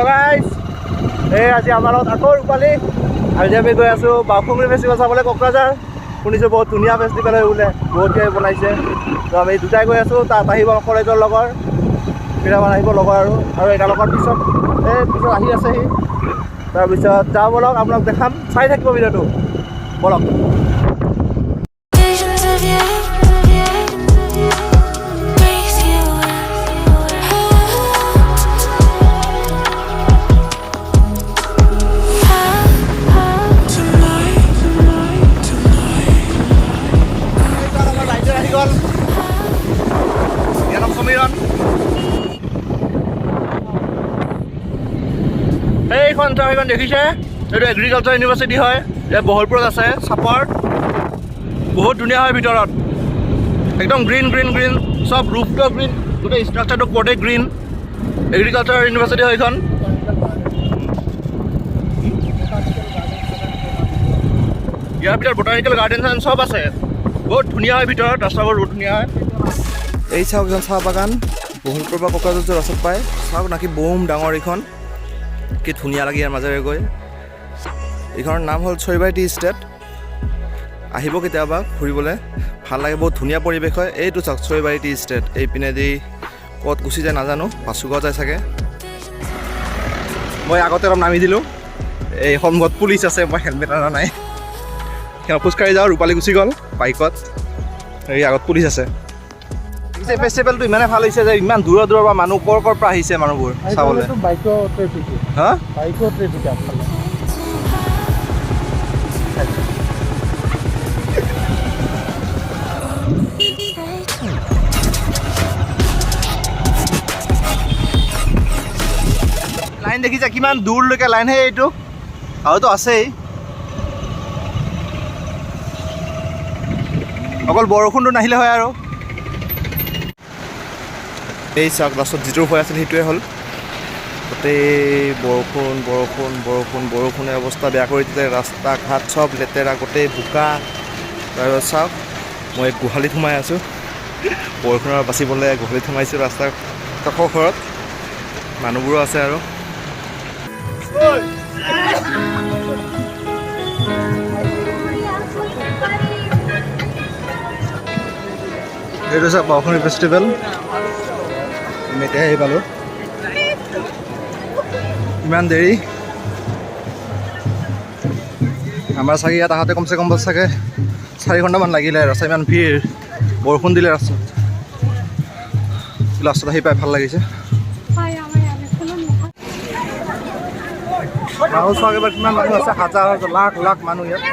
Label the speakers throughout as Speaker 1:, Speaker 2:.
Speaker 1: Hello guys, আজি আমাৰ লগত আকৌ ৰূপালী আজি আমি গৈ আছোঁ বাউসুংৰি ফেষ্টিভেল চাবলৈ কোকৰাঝাৰ। শুনিছোঁ বহুত ধুনীয়া ফেষ্টিভেল হৈ বোলে, বহুত কিবা বনাইছে। তো আমি দুটাই গৈ আছোঁ, তাত আহিব কলেজৰ লগৰ কেইটামান আহিব লগৰ আৰু এটা লগৰ পিছত আহি আছেহি। তাৰপিছত যাওঁ বলক, আপোনাক দেখাম, চাই থাকিব ভিডিঅ'টো বলক। এইখন দেখিছে, এইটো এগ্ৰিকালচাৰ ইউনিভাৰ্চিটি হয়, ইয়াত বহলপুৰত আছে চাপৰ। বহুত ধুনীয়া হয় ভিতৰত, একদম গ্ৰীণ গ্ৰীণ গ্ৰীণ, চব ৰুফটো গ্ৰীণ, গোটেই ষ্ট্ৰাকচাৰটো গোটেই গ্ৰীণ। এগ্ৰিকালচাৰ ইউনিভাৰ্চিটি হয় এইখন। ইয়াৰ ভিতৰত বটানিকেল গাৰ্ডেন চব আছে, বহুত ধুনীয়া হয় ভিতৰত, ৰাস্তাবোৰ বহুত ধুনীয়া হয়। এই চাওক এখন চাহ বাগান, বহলপুৰৰ পৰা কোকৰাঝাৰ ৰাস্তাত পায়। চাওক নাকি বম ডাঙৰ এইখন, কি ধুনীয়া লাগে ইয়াৰ মাজেৰে গৈ। এইখনৰ নাম হ'ল চৈবাৰী টি ষ্টেট। আহিব কেতিয়াবা ফুৰিবলৈ, ভাল লাগে, বহুত ধুনীয়া পৰিৱেশ হয়। এইটো চাওক চৈবাৰী টি ষ্টেট, এইপিনেদি ক'ত গুচি যায় নাজানো, পাছুগাঁও যায় চাগে। মই আগতে অলপ নামি দিলোঁ, এই সন্মুখত পুলিচ আছে, মই হেলমেট অনা নাই, খোজকাঢ়ি যাওঁ। ৰূপালী গুচি গ'ল বাইকত, এই আগত পুলিচ আছে। ফেষ্টিভেলটো ইমানে ভাল হৈছে যে ইমান দূৰৰ দূৰৰ পৰা মানুহ ক'ৰ পৰা আহিছে মানুহবোৰ চাবলৈ। হা লাইন দেখিছা কিমান দূৰলৈকে লাইন, সেই এইটো আৰুতো আছেই। অকল বৰষুণটো নাহিলে হয় আৰু। এই চাওক লাষ্টত যিটো হৈ আছিল সেইটোৱে হ'ল, গোটেই বৰষুণ বৰষুণ বৰষুণ বৰষুণে অৱস্থা বেয়া কৰি দিলে। ৰাস্তা ঘাট চব লেতেৰা, গোটেই বোকা। তাৰপিছত চাওক মই গোহালিত সোমাই আছোঁ, বৰষুণৰ বাচিবলৈ গোহালিত সোমাইছোঁ। ৰাস্তাৰ কাষৰ ঘৰত মানুহবোৰো আছে আৰু। এইটো চাওক বাউসুংৰি ফেষ্টিভেল, আমি এতিয়া আহি পালোঁ। ইমান দেৰি আমাৰ চাগে ইয়াত আহোঁতে কমচে কম চাগে 4 ঘণ্টামান লাগিলে। ৰাস্তা ইমান ভিৰ, বৰষুণ দিলে ৰাস্তাত আহি পাই ভাল লাগিছে। মানুহ চাওক এবাৰ কিমান মানুহ আছে, হাজাৰ হাজাৰ লাখ লাখ মানুহ ইয়াত।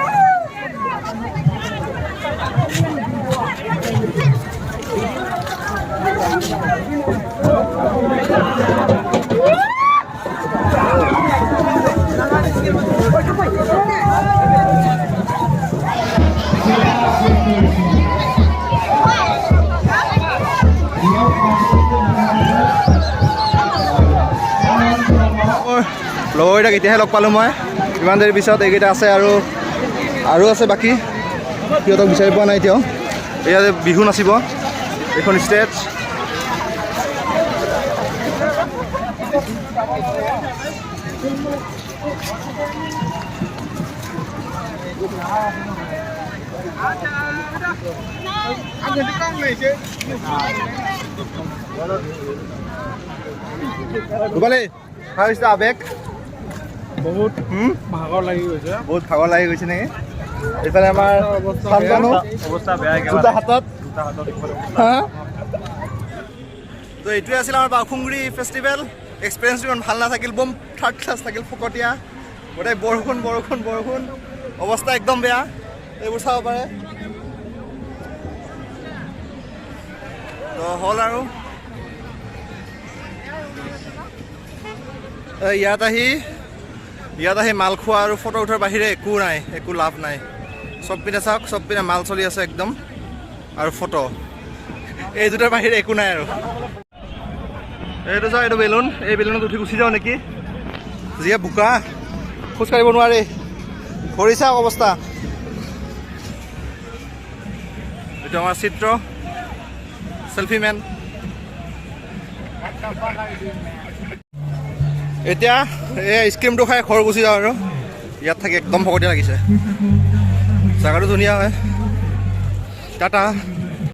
Speaker 1: লগৰকেইটাক এতিয়াহে লগ পালোঁ মই, ইমান দেৰি পিছত। এইকেইটা আছে আৰু আছে বাকী, সিহঁতক বিচাৰি পোৱা নাই এতিয়াও। ইয়াতে বিহু নাচিব, এইখন ষ্টেজ। ৰূপালী আবেগ বহুত ভাগৰ লাগি গৈছে, বহুত ভাগৰ লাগি গৈছে নেকি? এইফালে আমাৰ অৱস্থা বেয়া, জোতা হাতত। তো এইটোৱে আছিল আমাৰ বাউসুংৰি ফেষ্টিভেল। এক্সপিৰিয়েঞ্চটো ইমান ভাল নাথাকিল, বম থাৰ্ড ক্লাছ থাকিল, ফকতীয়া, গোটেই বৰষুণ বৰষুণ বৰষুণ, অৱস্থা একদম বেয়া। এইবোৰ চাব পাৰে। তো হ'ল আৰু ইয়াত আহি মাল খোৱা আৰু ফটো উঠাৰ বাহিৰে একো নাই, একো লাভ নাই। চব পিনে চাওক, চব পিনে মাল চলি আছে একদম, আৰু ফটো, এই দুটাৰ বাহিৰে একো নাই আৰু। এইটো চাওক, এইটো বেলুন, এই বেলুনত উঠি গুচি যাওঁ নেকি? যিয়ে বোকা, খোজকাঢ়িব নোৱাৰি, ভৰি চাওক অৱস্থা। এইটো আমাৰ চিত্ৰ, চেলফি মেন। এতিয়া এই আইচক্ৰীমটো খাই ঘৰ গুচি যাওঁ আৰু ইয়াত থাকি একদম ভকতীয়া লাগিছে জাগাটো ধুনীয়া হয় টাটা